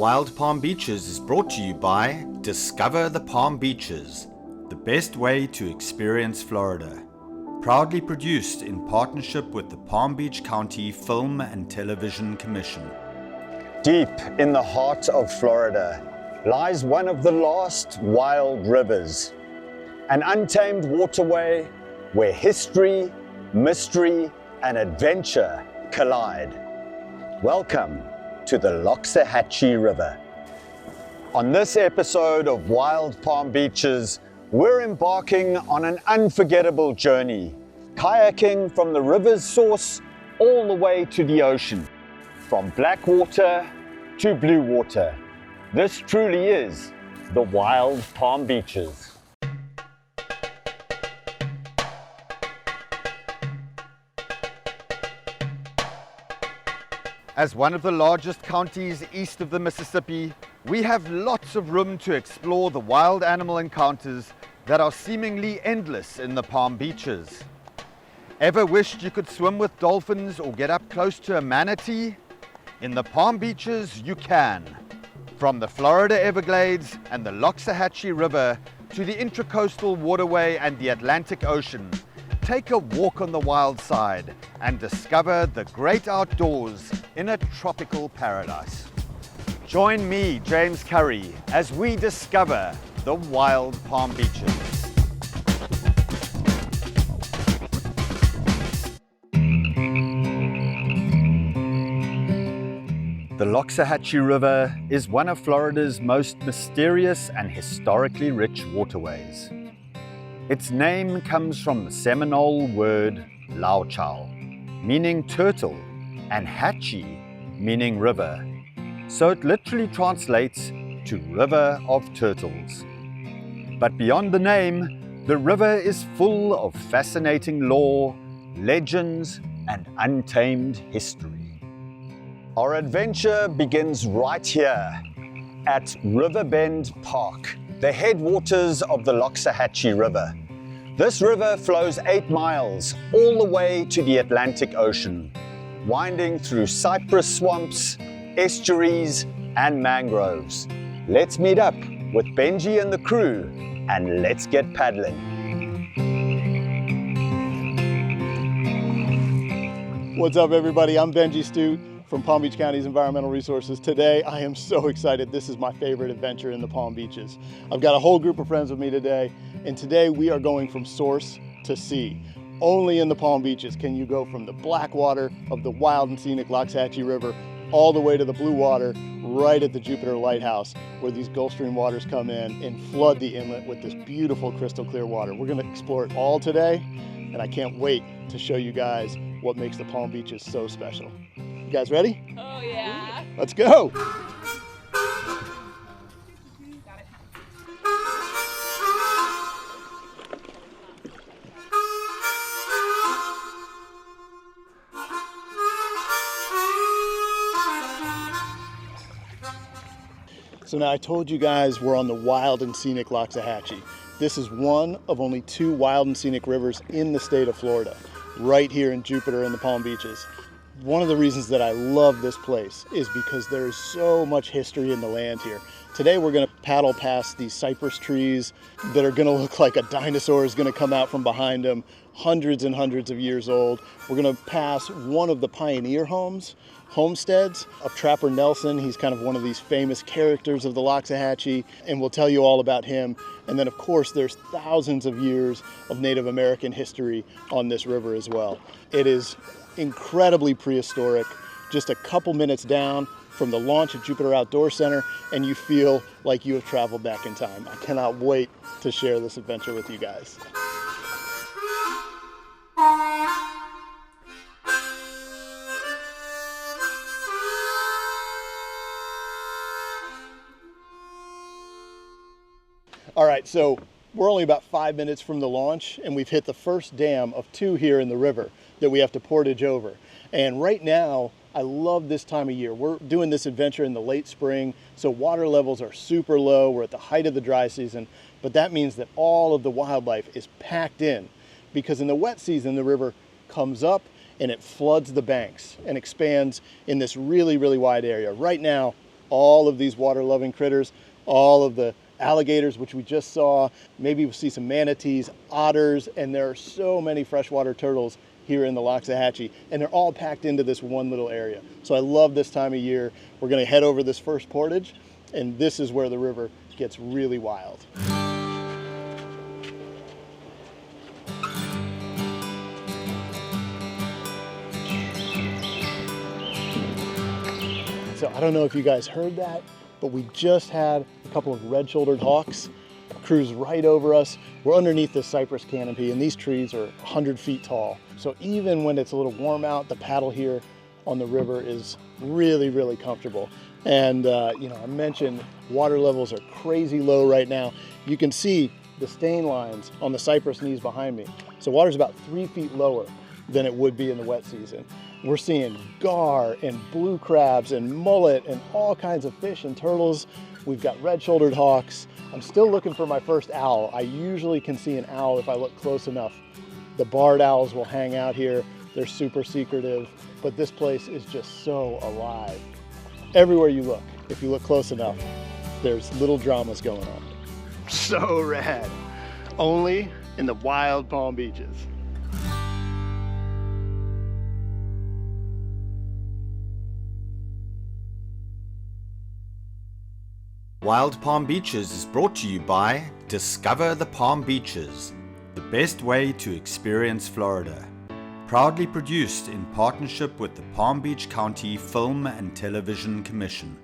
Wild Palm Beaches is brought to you by Discover the Palm Beaches, the best way to experience Florida. Proudly produced in partnership with the Palm Beach County Film and Television Commission. Deep in the heart of Florida lies one of the last wild rivers, an untamed waterway where history, mystery, and adventure collide. Welcome to the Loxahatchee River. On this episode of Wild Palm Beaches, we're embarking on an unforgettable journey, kayaking from the river's source all the way to the ocean, from black water to blue water. This truly is the Wild Palm Beaches. As one of the largest counties east of the Mississippi, we have lots of room to explore the wild animal encounters that are seemingly endless in the Palm Beaches. Ever wished you could swim with dolphins or get up close to a manatee? In the Palm Beaches, you can. From the Florida Everglades and the Loxahatchee River to the Intracoastal Waterway and the Atlantic Ocean, take a walk on the wild side and discover the great outdoors in a tropical paradise. Join me, James Currie, as we discover the Wild Palm Beaches. The Loxahatchee River is one of Florida's most mysterious and historically rich waterways. Its name comes from the Seminole word lauchau, meaning turtle, and hatchee, meaning river. So it literally translates to River of Turtles. But beyond the name, the river is full of fascinating lore, legends, and untamed history. Our adventure begins right here at Riverbend Park, the headwaters of the Loxahatchee River. This river flows 8 miles all the way to the Atlantic Ocean, winding through cypress swamps, estuaries, and mangroves. Let's meet up with Benji and the crew, and let's get paddling. What's up, everybody? I'm Benji Studt from Palm Beach County's Environmental Resources. Today, I am so excited. This is my favorite adventure in the Palm Beaches. I've got a whole group of friends with me today, and today we are going from source to sea. Only in the Palm Beaches can you go from the black water of the wild and scenic Loxahatchee River all the way to the blue water right at the Jupiter Lighthouse, where these Gulf Stream waters come in and flood the inlet with this beautiful crystal clear water. We're gonna explore it all today, and I can't wait to show you guys what makes the Palm Beaches so special. You guys ready? Oh yeah. Let's go. So now I told you guys we're on the wild and scenic Loxahatchee. This is one of only 2 wild and scenic rivers in the state of Florida, right here in Jupiter and the Palm Beaches. One of the reasons that I love this place is because there is so much history in the land here. Today we're gonna paddle past these cypress trees that are gonna look like a dinosaur is gonna come out from behind them, hundreds and hundreds of years old. We're gonna pass one of the pioneer homesteads of Trapper Nelson. He's kind of one of these famous characters of the Loxahatchee, and we'll tell you all about him. And then of course there's thousands of years of Native American history on this river as well. It is incredibly prehistoric, just a couple minutes down from the launch at Jupiter Outdoor Center, and you feel like you have traveled back in time. I cannot wait to share this adventure with you guys. All right, so we're only about 5 minutes from the launch, and we've hit the first dam of 2 here in the river that we have to portage over. And right now, I love this time of year. We're doing this adventure in the late spring, so water levels are super low. We're at the height of the dry season, but that means that all of the wildlife is packed in, because in the wet season, the river comes up and it floods the banks and expands in this really, really wide area. Right now, all of these water-loving critters, all of the alligators, which we just saw. Maybe we'll see some manatees, otters, and there are so many freshwater turtles here in the Loxahatchee, and they're all packed into this one little area. So I love this time of year. We're gonna head over this first portage, and this is where the river gets really wild. So I don't know if you guys heard that, but we just had a couple of red-shouldered hawks cruise right over us. We're underneath this cypress canopy, and these trees are 100 feet tall. So even when it's a little warm out, the paddle here on the river is really, really comfortable. And you know, I mentioned water levels are crazy low right now. You can see the stain lines on the cypress knees behind me. So water's about 3 feet lower than it would be in the wet season. We're seeing gar and blue crabs and mullet and all kinds of fish and turtles. We've got red-shouldered hawks. I'm still looking for my first owl. I usually can see an owl if I look close enough. The barred owls will hang out here. They're super secretive, but this place is just so alive. Everywhere you look, if you look close enough, there's little dramas going on. So rad. Only in the wild Palm Beaches. Wild Palm Beaches is brought to you by Discover the Palm Beaches, the best way to experience Florida. Proudly produced in partnership with the Palm Beach County Film and Television Commission.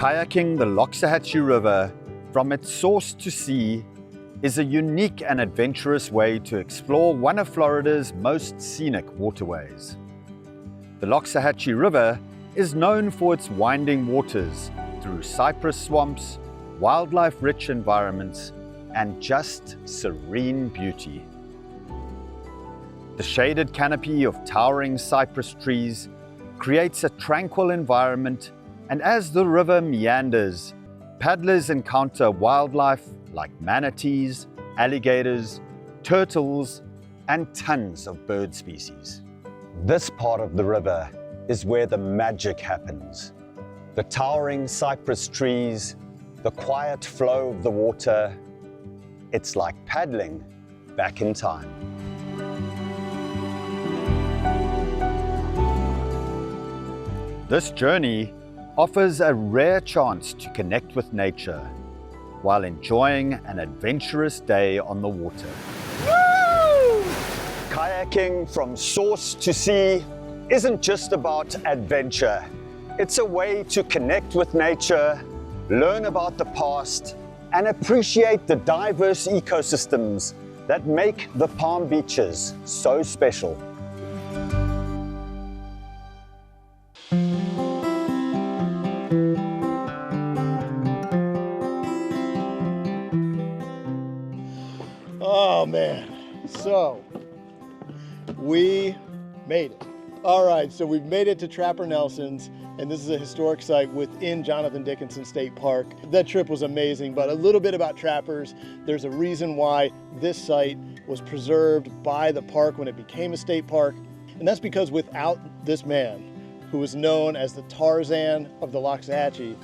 Kayaking the Loxahatchee River from its source to sea is a unique and adventurous way to explore one of Florida's most scenic waterways. The Loxahatchee River is known for its winding waters through cypress swamps, wildlife-rich environments, and just serene beauty. The shaded canopy of towering cypress trees creates a tranquil environment, and as the river meanders, paddlers encounter wildlife like manatees, alligators, turtles, and tons of bird species. This part of the river is where the magic happens. The towering cypress trees, the quiet flow of the water. It's like paddling back in time. This journey offers a rare chance to connect with nature while enjoying an adventurous day on the water. Woo! Kayaking from source to sea isn't just about adventure. It's a way to connect with nature, learn about the past, and appreciate the diverse ecosystems that make the Palm Beaches so special. Oh man, so we made it. All right, so we've made it to Trapper Nelson's, and this is a historic site within Jonathan Dickinson State Park. That trip was amazing, but a little bit about trappers. There's a reason why this site was preserved by the park when it became a state park, and that's because without this man, who was known as the Tarzan of the Loxahatchee,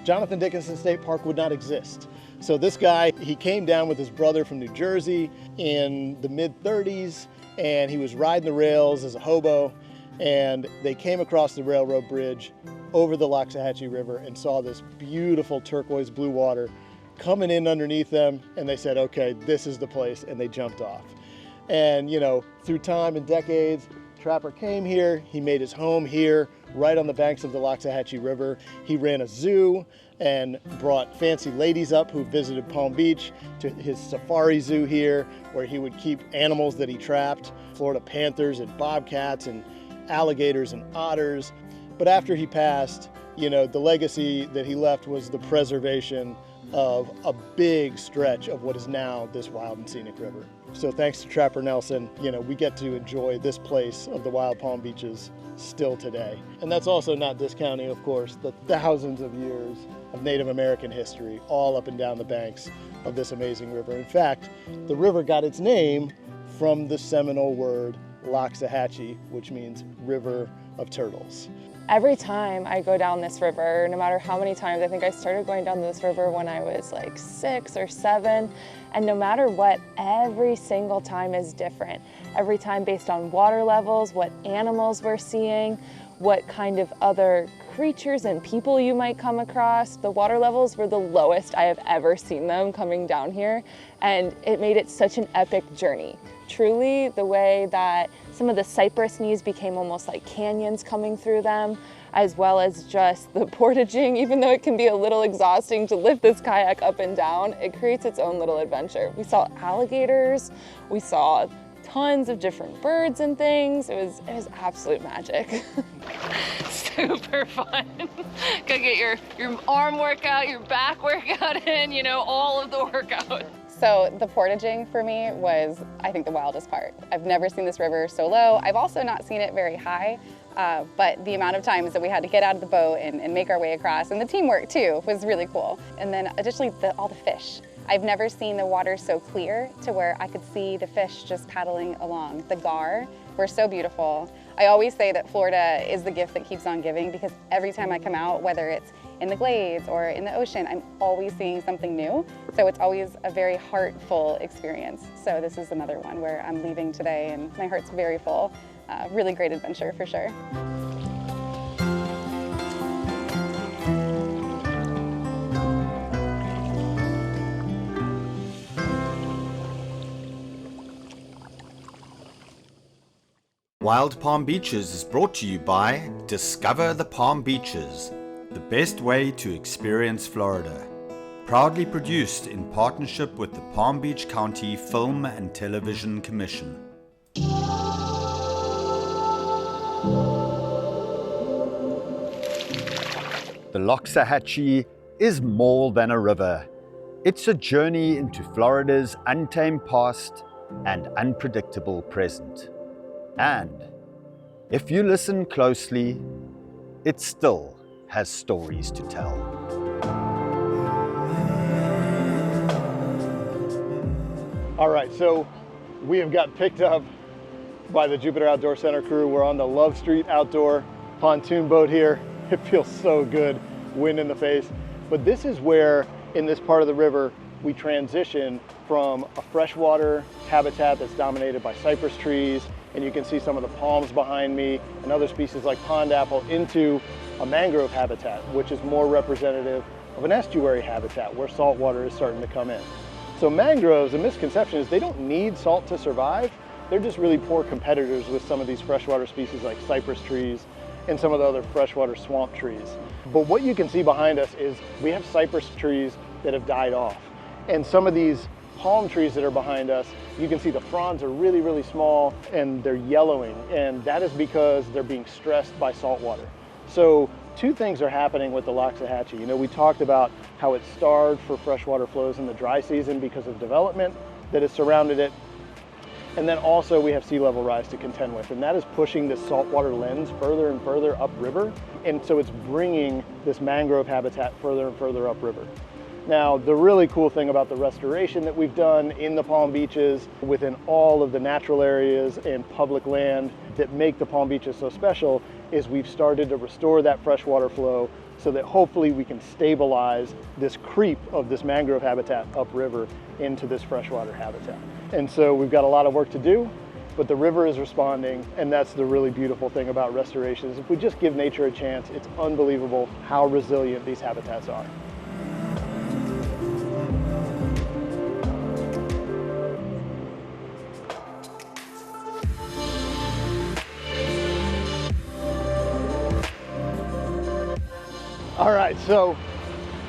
Jonathan Dickinson State Park would not exist. So this guy, he came down with his brother from New Jersey in the mid-30s, and he was riding the rails as a hobo, and they came across the railroad bridge over the Loxahatchee River and saw this beautiful turquoise blue water coming in underneath them, and they said, okay, this is the place, and they jumped off. And you know, through time and decades, Trapper came here, he made his home here, right on the banks of the Loxahatchee River. He ran a zoo and brought fancy ladies up who visited Palm Beach to his safari zoo here, where he would keep animals that he trapped, Florida panthers and bobcats and alligators and otters. But after he passed, you know, the legacy that he left was the preservation of a big stretch of what is now this wild and scenic river. So thanks to Trapper Nelson, we get to enjoy this place of the Wild Palm Beaches still today. And that's also not discounting, of course, the thousands of years of Native American history all up and down the banks of this amazing river. In fact, the river got its name from the Seminole word Loxahatchee, which means river of turtles. Every time I go down this river, no matter how many times, I think I started going down this river when I was like 6 or 7, and no matter what, every single time is different. Every time based on water levels, what animals we're seeing, what kind of other creatures and people you might come across. The water levels were the lowest I have ever seen them coming down here, and it made it such an epic journey. Truly, the way that some of the cypress knees became almost like canyons coming through them, as well as just the portaging, even though it can be a little exhausting to lift this kayak up and down, it creates its own little adventure. We saw alligators, we saw tons of different birds and things. It was absolute magic. Super fun. Go get your arm workout, your back workout in, all of the workout. So the portaging for me was, I think, the wildest part. I've never seen this river so low. I've also not seen it very high, but the amount of times that we had to get out of the boat and make our way across, and the teamwork too, was really cool. And then additionally, all the fish. I've never seen the water so clear to where I could see the fish just paddling along. The gar were so beautiful. I always say that Florida is the gift that keeps on giving, because every time I come out, whether it's in the glades or in the ocean, I'm always seeing something new. So it's always a very heartful experience. So this is another one where I'm leaving today and my heart's very full. Really great adventure for sure. Wild Palm Beaches is brought to you by Discover the Palm Beaches, the best way to experience Florida. Proudly produced in partnership with the Palm Beach County Film and Television Commission. The Loxahatchee is more than a river. It's a journey into Florida's untamed past and unpredictable present. And if you listen closely, it still has stories to tell. All right, so we have got picked up by the Jupiter Outdoor Center crew. We're on the Love Street Outdoor pontoon boat here. It feels so good, wind in the face. But this is where, in this part of the river, we transition from a freshwater habitat that's dominated by cypress trees, and you can see some of the palms behind me and other species like pond apple, into a mangrove habitat, which is more representative of an estuary habitat where salt water is starting to come in. So mangroves, a misconception is they don't need salt to survive. They're just really poor competitors with some of these freshwater species like cypress trees and some of the other freshwater swamp trees. But what you can see behind us is we have cypress trees that have died off. And some of these palm trees that are behind us, you can see the fronds are really, really small and they're yellowing. And that is because they're being stressed by salt water. So two things are happening with the Loxahatchee. We talked about how it's starved for freshwater flows in the dry season because of development that has surrounded it. And then also we have sea level rise to contend with, and that is pushing this saltwater lens further and further upriver. And so it's bringing this mangrove habitat further and further upriver. Now, the really cool thing about the restoration that we've done in the Palm Beaches, within all of the natural areas and public land that make the Palm Beaches so special, is we've started to restore that freshwater flow so that hopefully we can stabilize this creep of this mangrove habitat upriver into this freshwater habitat. And so we've got a lot of work to do, but the river is responding, and that's the really beautiful thing about restoration, is if we just give nature a chance, it's unbelievable how resilient these habitats are. All right, so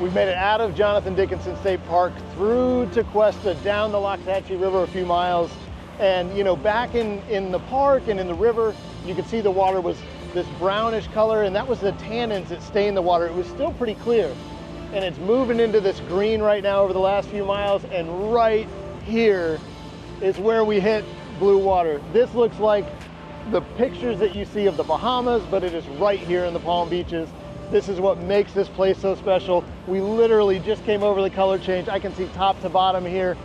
we've made it out of Jonathan Dickinson State Park, through Tequesta, down the Loxahatchee River a few miles. And back in the park and in the river, you could see the water was this brownish color, and that was the tannins that stay in the water. It was still pretty clear. and it's moving into this green right now over the last few miles, and right here is where we hit blue water. This looks like the pictures that you see of the Bahamas, but it is right here in the Palm Beaches. This is what makes this place so special. We literally just came over the color change. I can see top to bottom here,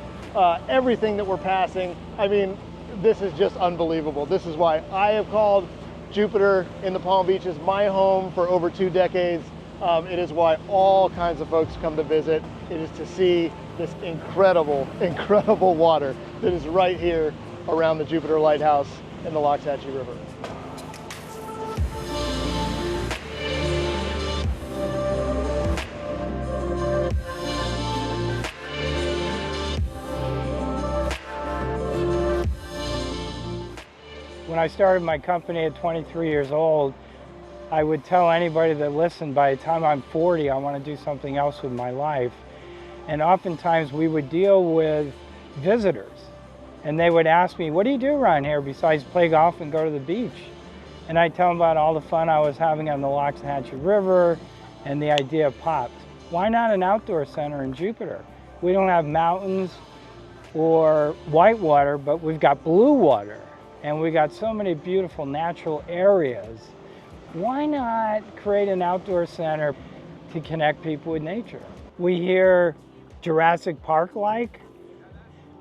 everything that we're passing. I mean, this is just unbelievable. This is why I have called Jupiter in the Palm Beaches my home for over 2 decades. It is why all kinds of folks come to visit. It is to see this incredible, incredible water that is right here around the Jupiter Lighthouse and the Loxahatchee River. When I started my company at 23 years old, I would tell anybody that listened, by the time I'm 40, I want to do something else with my life. And oftentimes we would deal with visitors, and they would ask me, what do you do around here besides play golf and go to the beach? And I'd tell them about all the fun I was having on the Loxahatchee River, and the idea popped. Why not an outdoor center in Jupiter? We don't have mountains or whitewater, but we've got blue water. And we got so many beautiful natural areas. Why not create an outdoor center to connect people with nature? We hear Jurassic Park-like.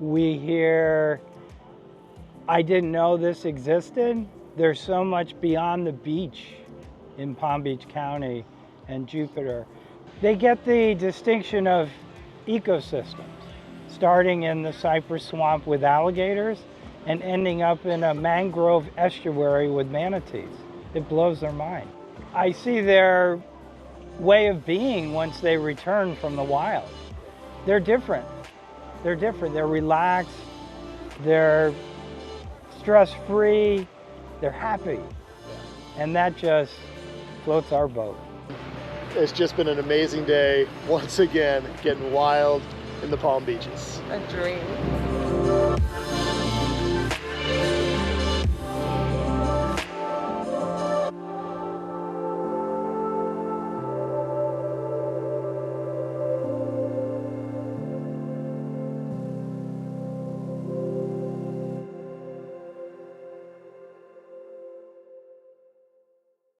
We hear, I didn't know this existed. There's so much beyond the beach in Palm Beach County and Jupiter. They get the distinction of ecosystems, starting in the cypress swamp with alligators and ending up in a mangrove estuary with manatees. It blows their mind. I see their way of being once they return from the wild. They're different. They're different. They're relaxed. They're stress-free. They're happy. And that just floats our boat. It's just been an amazing day, once again, getting wild in the Palm Beaches. A dream.